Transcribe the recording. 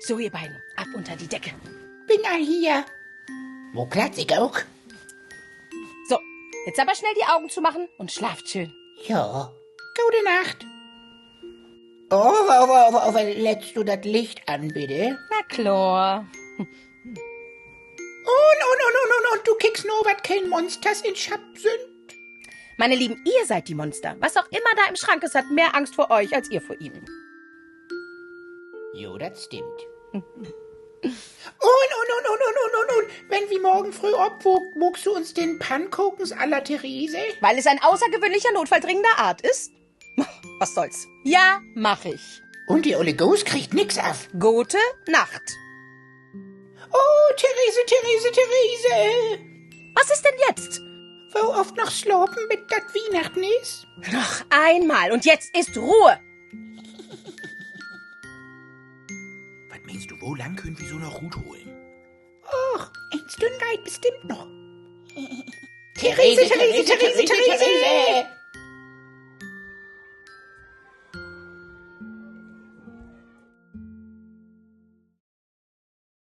So, ihr beiden, ab unter die Decke. Bin hier. Wo Platz ich auch? So, jetzt aber schnell die Augen zumachen und schlaft schön. Ja. Gute Nacht. Oh, lädst du das Licht an, bitte? Na klar. Und du kickst nur was kein Monsters in Schab sind. Meine Lieben, ihr seid die Monster. Was auch immer da im Schrank ist, hat mehr Angst vor euch als ihr vor ihm. Jo, das stimmt. Und, wenn wir morgen früh abwogt, muckst du uns den Pannkuchens à la Therese? Weil es ein außergewöhnlicher Notfall dringender Art ist? Was soll's? Ja, mach ich. Und die olle Ghost kriegt nix auf. Gute Nacht. Oh, Therese. Was ist denn jetzt? Wo oft noch slopen mit dat Weihnachten is? Noch einmal und jetzt ist Ruhe. Was meinst du, wo lang können wir so noch Hut holen? Och, ein Stündlein bestimmt noch. Therese.